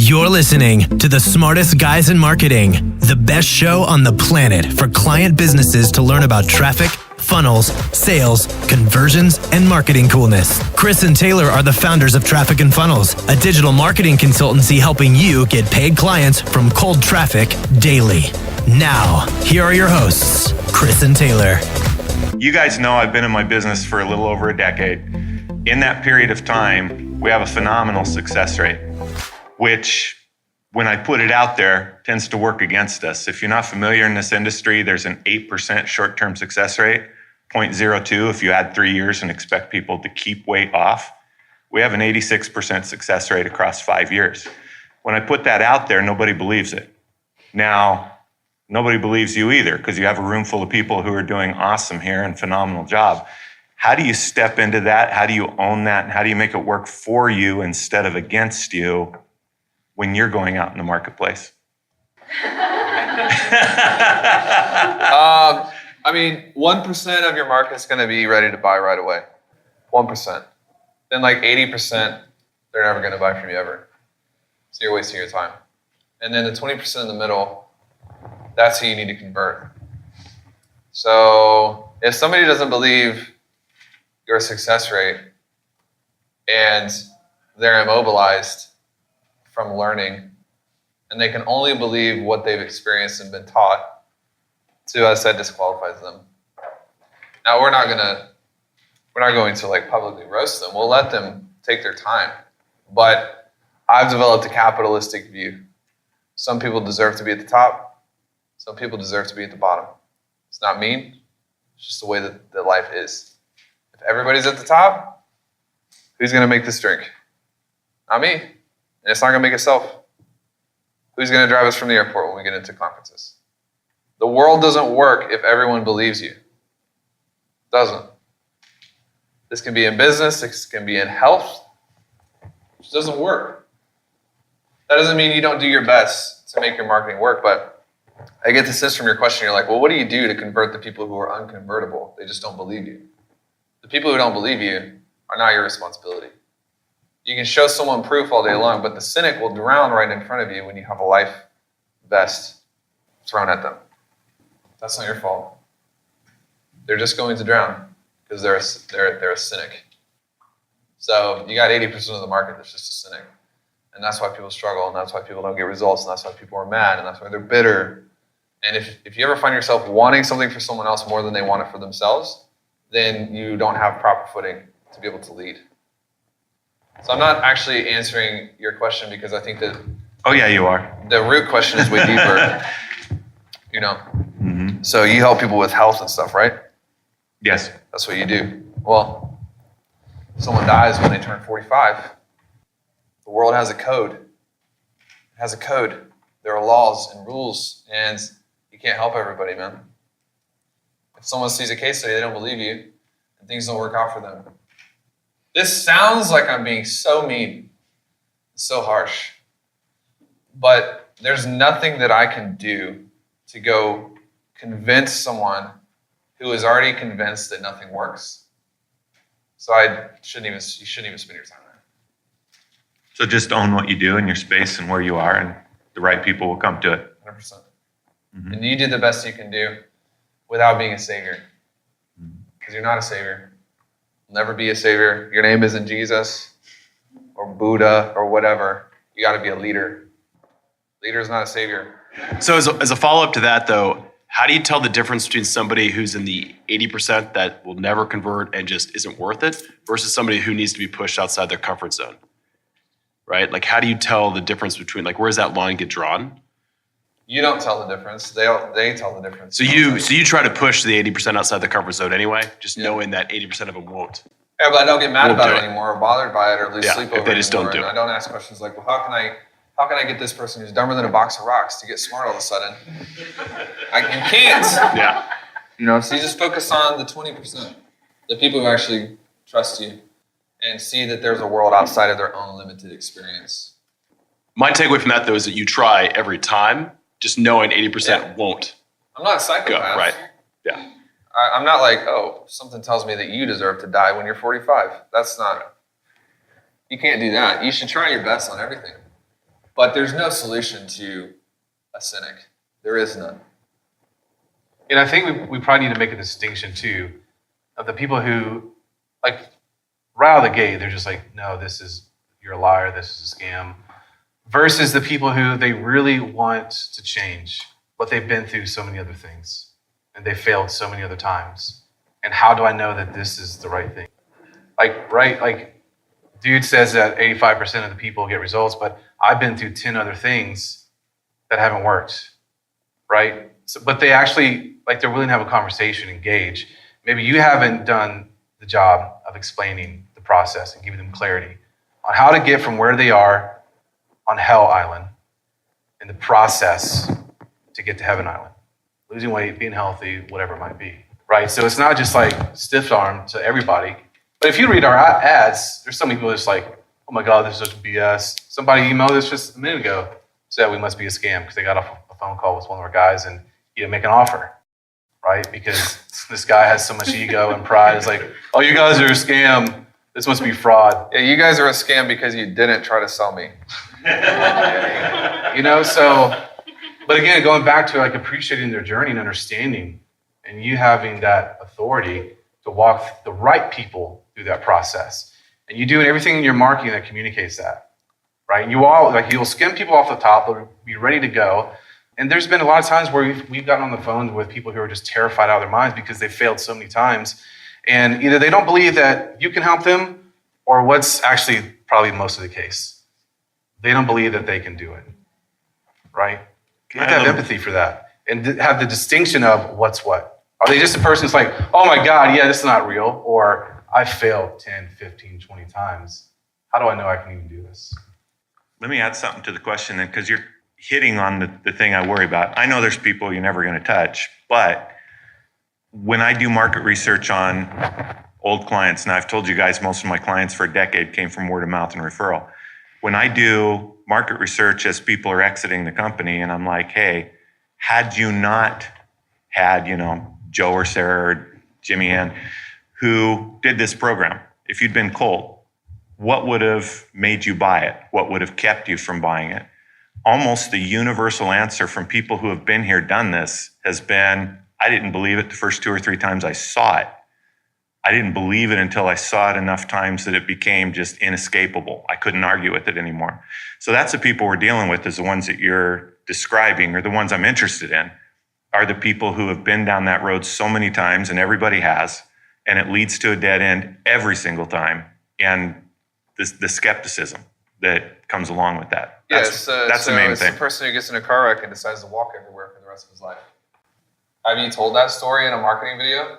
You're listening to the smartest guys in marketing, the best show on the planet for client businesses to learn about traffic, funnels, sales, conversions, and marketing coolness. Chris and Taylor are the founders of Traffic and Funnels, a digital marketing consultancy helping you get paid clients from cold traffic daily. Now, here are your hosts, Chris and Taylor. You guys know I've been in my business for a little over a decade. In that period of time, we have a phenomenal success rate, which, when I put it out there, tends to work against us. If you're not familiar in this industry, there's an 8% short-term success rate, 0.02 if you add 3 years and expect people to keep weight off. We have an 86% success rate across 5 years. When I put that out there, nobody believes it. Now, nobody believes you either, because you have a room full of people who are doing awesome here and phenomenal job. How do you step into that? How do you own that? And how do you make it work for you instead of against you when you're going out in the marketplace? 1% of your market's going to be ready to buy right away. 1%. Then 80%, they're never going to buy from you ever. So you're wasting your time. And then the 20% in the middle, that's who you need to convert. So if somebody doesn't believe your success rate and they're immobilized from learning, and they can only believe what they've experienced and been taught, to us that disqualifies them. Now we're not going to publicly roast them. We'll let them take their time. But I've developed a capitalistic view. Some people deserve to be at the top. Some people deserve to be at the bottom. It's not mean. It's just the way that life is. If everybody's at the top, who's going to make this drink? Not me. And it's not going to make itself. Who's going to drive us from the airport when we get into conferences? The world doesn't work if everyone believes you. It doesn't. This can be in business. This can be in health. It just doesn't work. That doesn't mean you don't do your best to make your marketing work, but I get the sense from your question, you're like, well, what do you do to convert the people who are unconvertible? They just don't believe you. The people who don't believe you are not your responsibility. You can show someone proof all day long, but the cynic will drown right in front of you when you have a life vest thrown at them. That's not your fault. They're just going to drown because they're a cynic. So you got 80% of the market that's just a cynic. And that's why people struggle, and that's why people don't get results, and that's why people are mad, and that's why they're bitter. And if you ever find yourself wanting something for someone else more than they want it for themselves, then you don't have proper footing to be able to lead. So I'm not actually answering your question because I think that... Oh yeah, you are. The root question is way deeper. Mm-hmm. So you help people with health and stuff, right? Yes. That's what you do. Well, someone dies when they turn 45. The world has a code. It has a code. There are laws and rules, and you can't help everybody, man. If someone sees a case study, they don't believe you, and things don't work out for them. This sounds like I'm being so mean, so harsh, but there's nothing that I can do to go convince someone who is already convinced that nothing works. So you shouldn't even spend your time there. So just own what you do in your space and where you are, and the right people will come to it. 100%. Mm-hmm. And you do the best you can do without being a savior. Because you're not a savior. You'll never be a savior. Your name isn't Jesus or Buddha or whatever. You got to be a leader. Leader is not a savior. So as a follow-up to that, though, how do you tell the difference between somebody who's in the 80% that will never convert and just isn't worth it versus somebody who needs to be pushed outside their comfort zone? Right? How do you tell the difference between, where does that line get drawn? You don't tell the difference. They tell the difference. So you try to push the 80% outside the comfort zone anyway, just knowing that 80% of them won't. Yeah, but I don't get mad about it anymore or bothered by it or lose sleep over it. If they just don't do it. I don't ask questions like, well, how can I get this person who's dumber than a box of rocks to get smart all of a sudden? You can't. Yeah. So you just focus on the 20%, the people who actually trust you and see that there's a world outside of their own limited experience. My takeaway from that, though, is that you try every time, just knowing 80% won't. I'm not a psychopath. Go, right. Yeah. I'm not like, oh, something tells me that you deserve to die when you're 45. You can't do that. You should try your best on everything. But there's no solution to a cynic. There is none. And I think we probably need to make a distinction too of the people who, like, right out of the gate, they're just like, no, you're a liar, this is a scam, versus the people who they really want to change, but they've been through so many other things and they failed so many other times. And how do I know that this is the right thing? Like dude says that 85% of the people get results, but I've been through 10 other things that haven't worked, right? So, but they actually, like, they're willing to have a conversation, engage. Maybe you haven't done the job of explaining the process and giving them clarity on how to get from where they are on Hell Island in the process to get to Heaven Island. Losing weight, being healthy, whatever it might be, right? So it's not just like stiff arm to everybody. But if you read our ads, there's some people that's like, oh my God, this is such BS. Somebody emailed us just a minute ago, said we must be a scam because they got off a phone call with one of our guys and he didn't make an offer, right? Because this guy has so much ego and pride. It's like, oh, you guys are a scam. This must be fraud. Yeah, you guys are a scam because you didn't try to sell me. So, but again, going back to like appreciating their journey and understanding and you having that authority to walk the right people through that process. And you doing everything in your marketing that communicates that, right? And you'll skim people off the top, they'll be ready to go. And there's been a lot of times where we've gotten on the phone with people who are just terrified out of their minds because they failed so many times. And either they don't believe that you can help them, or what's actually probably most of the case, they don't believe that they can do it, right? You have to have empathy for that and have the distinction of what's what. Are they just a person who's like, oh my God, yeah, this is not real, or I failed 10, 15, 20 times. How do I know I can even do this? Let me add something to the question then, because you're hitting on the thing I worry about. I know there's people you're never going to touch, but when I do market research on old clients, and I've told you guys most of my clients for a decade came from word of mouth and referral. When I do market research as people are exiting the company and I'm like, hey, had you not had, Joe or Sarah or Jimmy Ann who did this program, if you'd been cold, what would have made you buy it? What would have kept you from buying it? Almost the universal answer from people who have been here, done this, has been, I didn't believe it the first 2 or 3 times I saw it. I didn't believe it until I saw it enough times that it became just inescapable. I couldn't argue with it anymore. So that's the people we're dealing with, is the ones that you're describing, or the ones I'm interested in, are the people who have been down that road so many times, and everybody has, and it leads to a dead end every single time. And the skepticism that comes along with that. That's the main thing. It's the person who gets in a car wreck and decides to walk everywhere for the rest of his life. Have you told that story in a marketing video?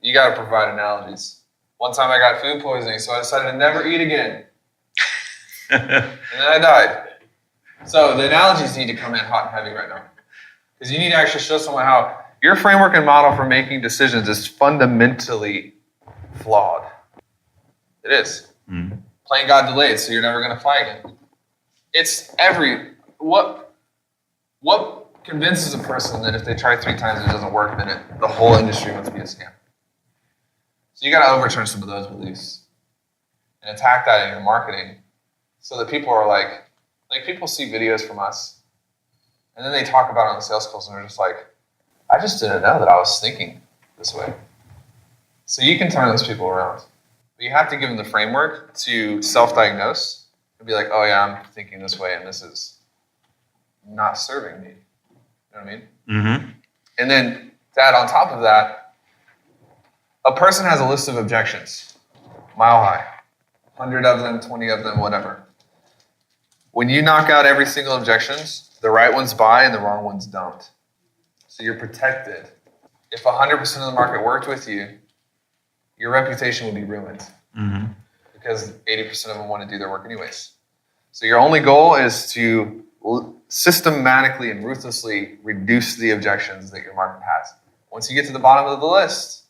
You got to provide analogies. One time I got food poisoning, so I decided to never eat again. And then I died. So the analogies need to come in hot and heavy right now. Because you need to actually show someone how your framework and model for making decisions is fundamentally flawed. It is. Playing God delayed, so you're never going to fly again. It's what convinces a person that if they try 3 times and it doesn't work, then the whole industry must be a scam. So you got to overturn some of those beliefs and attack that in your marketing, so that people are like people see videos from us, and then they talk about it on the sales calls, and they're just like, I just didn't know that I was thinking this way. So you can turn those people around. But you have to give them the framework to self-diagnose and be like, oh yeah, I'm thinking this way, and this is not serving me. You know what I mean? Mm-hmm. And then to add on top of that, a person has a list of objections, mile high, 100 of them, 20 of them, whatever. When you knock out every single objections, the right ones buy and the wrong ones don't. So you're protected. If 100% of the market worked with you, your reputation would be ruined, because 80% of them want to do their work anyways. So your only goal is to systematically and ruthlessly reduce the objections that your market has. Once you get to the bottom of the list,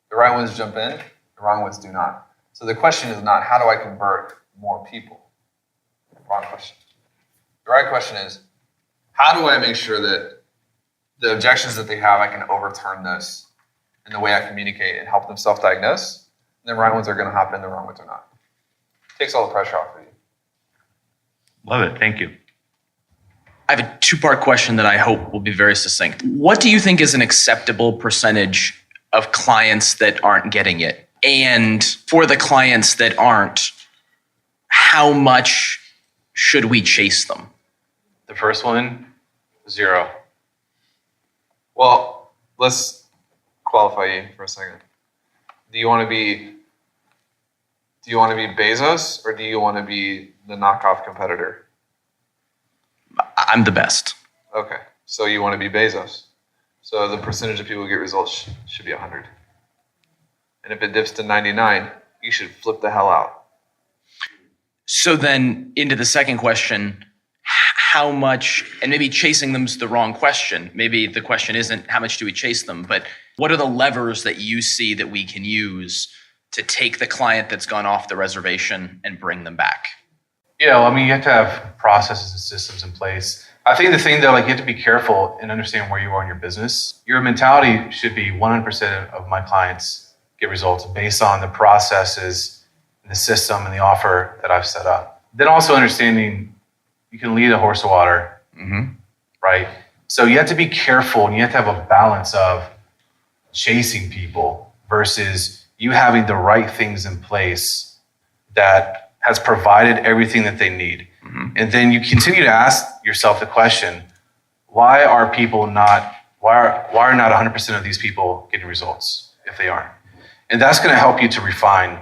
the right ones jump in, the wrong ones do not. So the question is not, how do I convert more people? Wrong question. The right question is, how do I make sure that the objections that they have, I can overturn those in the way I communicate and help them self-diagnose? And the right ones are going to hop in, the wrong ones are not. It takes all the pressure off of you. Love it. Thank you. I have a two-part question that I hope will be very succinct. What do you think is an acceptable percentage of clients that aren't getting it? And for the clients that aren't, how much should we chase them? The first one, 0. Well, let's qualify you for a second. Do you want to be Bezos, or do you want to be the knockoff competitor? I'm the best. Okay, so you want to be Bezos. So the percentage of people who get results should be 100. And if it dips to 99, you should flip the hell out. So then into the second question, how much, and maybe chasing them's the wrong question. Maybe the question isn't how much do we chase them, but what are the levers that you see that we can use to take the client that's gone off the reservation and bring them back? Yeah, well, I mean, you have to have processes and systems in place. I think the thing though, like you have to be careful and understand where you are in your business. Your mentality should be 100% of my clients get results based on the processes, and the system, and the offer that I've set up. Then also understanding you can lead a horse to water, right? So you have to be careful, and you have to have a balance of chasing people versus you having the right things in place that has provided everything that they need. And then you continue to ask yourself the question, why are not 100% of these people getting results if they aren't? And that's going to help you to refine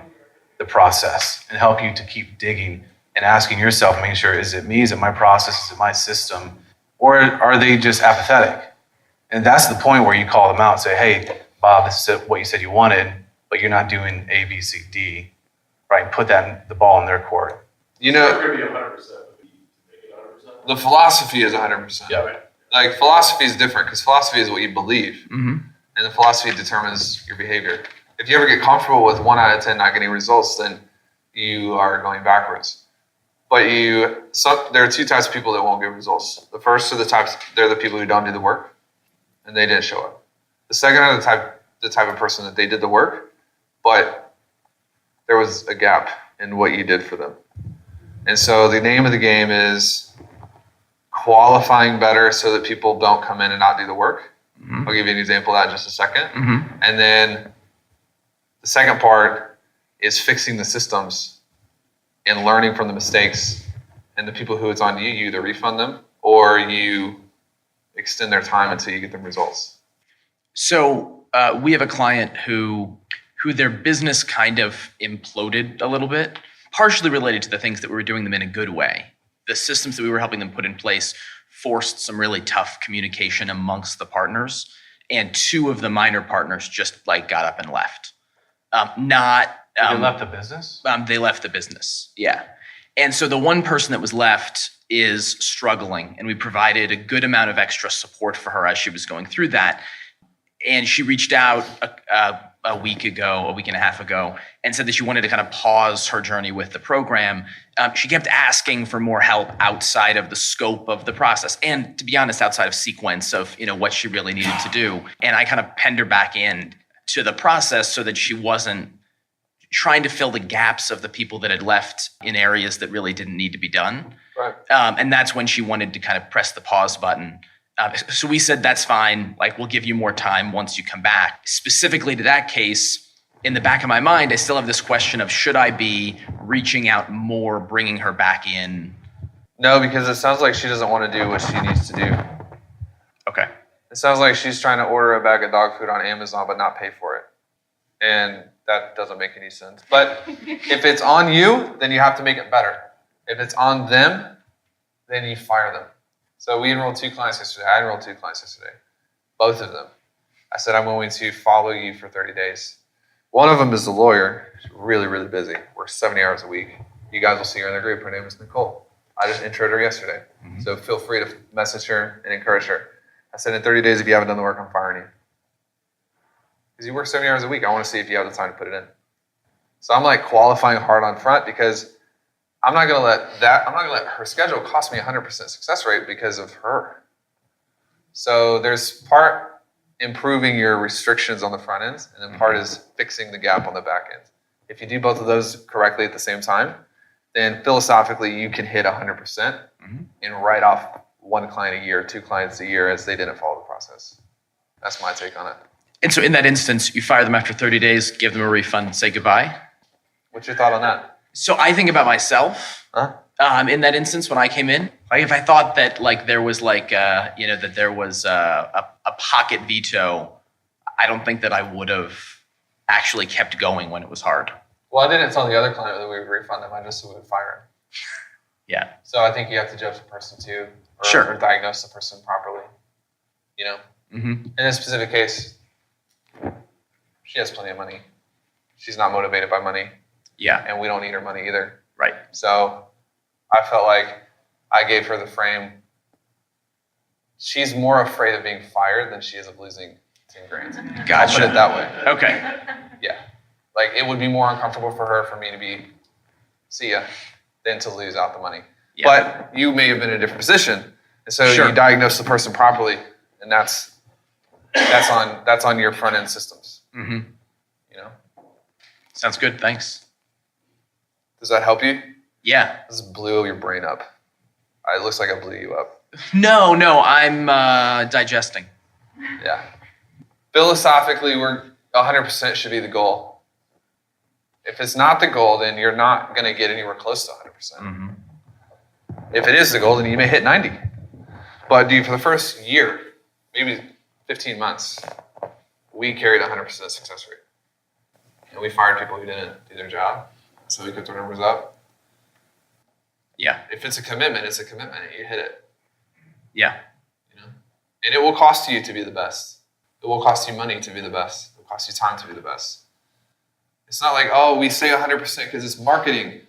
the process and help you to keep digging and asking yourself, making sure, is it me? Is it my process? Is it my system? Or are they just apathetic? And that's the point where you call them out and say, hey, Bob, this is what you said you wanted, but you're not doing A, B, C, D, right? Put the ball in their court. You know, the philosophy is 100%. Yeah, right. Like philosophy is different because philosophy is what you believe, and the philosophy determines your behavior. If you ever get comfortable with 1 out of 10 not getting results, then you are going backwards. But there are 2 types of people that won't get results. The first are they're the people who don't do the work, and they didn't show up. The second are the type of person that they did the work, but there was a gap in what you did for them. And so the name of the game is qualifying better so that people don't come in and not do the work. I'll give you an example of that in just a second. And then the second part is fixing the systems and learning from the mistakes. And the people who it's on you, you either refund them or you extend their time until you get them results. So we have a client who their business kind of imploded a little bit, partially related to the things that we were doing them in a good way. The systems that we were helping them put in place forced some really tough communication amongst the partners, and 2 of the minor partners just got up and left. They left the business? They left the business, yeah. And so the one person that was left is struggling, and we provided a good amount of extra support for her as she was going through that. And she reached out a week and a half ago, and said that she wanted to kind of pause her journey with the program. She kept asking for more help outside of the scope of the process, and to be honest, outside of sequence of what she really needed to do. And I kind of penned her back in to the process so that she wasn't trying to fill the gaps of the people that had left in areas that really didn't need to be done. Right. And that's when she wanted to kind of press the pause button. So we said, that's fine. We'll give you more time once you come back. Specifically to that case, in the back of my mind, I still have this question of, should I be reaching out more, bringing her back in? No, because it sounds like she doesn't want to do what she needs to do. Okay. It sounds like she's trying to order a bag of dog food on Amazon but not pay for it. And that doesn't make any sense. But if it's on you, then you have to make it better. If it's on them, then you fire them. So we enrolled 2 clients yesterday. I enrolled 2 clients yesterday. Both of them. I said, I'm going to follow you for 30 days. One of them is the lawyer. She's really, really busy. Works 70 hours a week. You guys will see her in the group. Her name is Nicole. I just introed her yesterday. So feel free to message her and encourage her. I said, in 30 days, if you haven't done the work, I'm firing you. Because you work 70 hours a week. I want to see if you have the time to put it in. So I'm qualifying hard on front because I'm not going to let her schedule cost me 100% success rate because of her. So there's part improving your restrictions on the front end, and then part is fixing the gap on the back end. If you do both of those correctly at the same time, then philosophically you can hit 100% and write off one client a year, 2 clients a year as they didn't follow the process. That's my take on it. And so in that instance, you fire them after 30 days, give them a refund, and say goodbye. What's your thought on that? So I think about myself. In that instance, when I came in, like if I thought that like there was like that there was a pocket veto, I don't think that I would have actually kept going when it was hard. Well, I didn't tell the other client that we would refund them. I just said we would fire him. Yeah. So I think you have to judge the person too, or diagnose the person properly. You know. In this specific case, she has plenty of money. She's not motivated by money. Yeah. And we don't need her money either. Right. So I felt like I gave her the frame. She's more afraid of being fired than she is of losing 10 grand. Gotcha. I'll put it that way. Okay. Yeah. Like it would be more uncomfortable for her for me to be, see ya, than to lose out the money. Yeah. But you may have been in a different position. And so Sure. you diagnose the person properly, and that's on your front end systems. You know? Sounds good. Thanks. Does that help you? Yeah. This blew your brain up. It looks like I blew you up. No, I'm digesting. Yeah. Philosophically, we're 100% should be the goal. If it's not the goal, then you're not going to get anywhere close to 100%. If it is the goal, then you may hit 90. But for the first year, maybe 15 months, we carried 100% success rate. And we fired people who didn't do their job. So we kept our numbers up. Yeah. If it's a commitment, it's a commitment. You hit it. Yeah. You know? And it will cost you to be the best. It will cost you money to be the best. It will cost you time to be the best. It's not like, oh, we say 100% because it's marketing.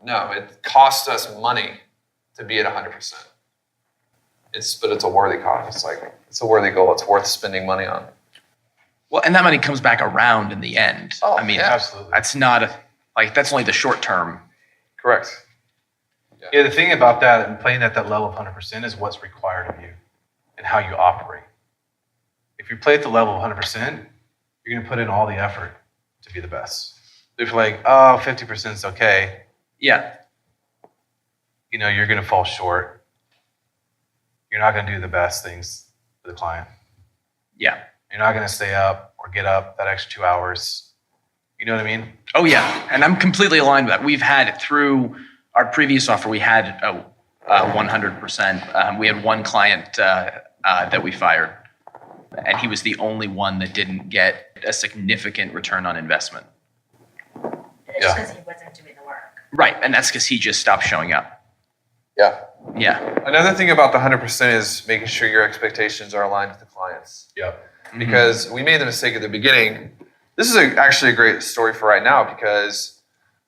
No, it costs us money to be at 100%. But it's a worthy cost. It's a worthy goal. It's worth spending money on. Well, and that money comes back around in the end. Oh, I mean, yeah. Absolutely. that's not that's only the short term. Correct. Yeah, the thing about that and playing at that level of 100% is what's required of you and how you operate. If you play at the level of 100%, you're going to put in all the effort to be the best. If you're like, oh, 50% is okay, Yeah. you're going to fall short. You're not going to do the best things for the client. Yeah. You're not going to stay up or get up that extra 2 hours. You know what I mean? Oh, yeah. And I'm completely aligned with that. We've had through our previous offer, we had 100%. We had one client that we fired, and he was the only one that didn't get a significant return on investment. It's Yeah. because he wasn't doing the work. Right. And that's because he just stopped showing up. Yeah. Yeah. Another thing about the 100% is making sure your expectations are aligned with the clients. Yep. Because we made the mistake at the beginning. This is actually a great story for right now because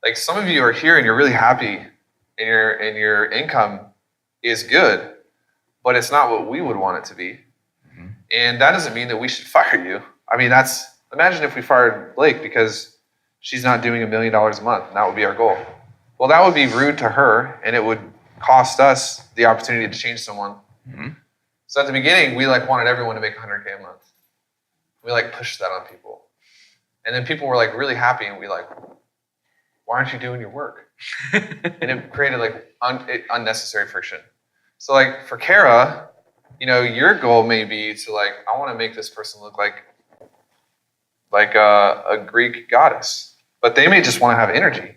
like some of you are here and you're really happy and your income is good, but it's not what we would want it to be. And that doesn't mean that we should fire you. I mean, imagine if we fired Blake because she's not doing $1 million a month and that would be our goal. Well, that would be rude to her and it would cost us the opportunity to change someone. So at the beginning, we wanted everyone to make $100K a month. We pushed that on people. And then people were really happy and we why aren't you doing your work? And it created unnecessary friction. So for Kara, your goal may be to I want to make this person look like a Greek goddess, but they may just want to have energy.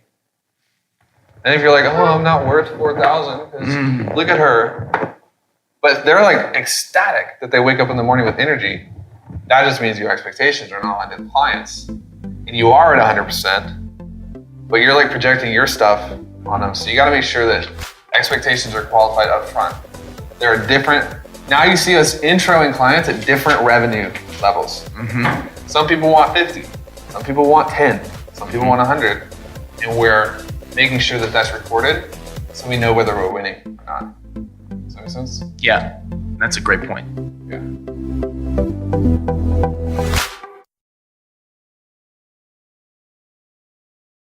And if you're oh, I'm not worth 4,000 because look at her, but they're ecstatic that they wake up in the morning with energy. That just means your expectations are not aligned to the clients. And you are at 100%, but you're projecting your stuff on them. So you got to make sure that expectations are qualified up front. There are different, now you see us introing clients at different revenue levels. Some people want 50, some people want 10, some people want 100. And we're making sure that that's recorded so we know whether we're winning or not. Does that make sense? Yeah. That's a great point. Yeah.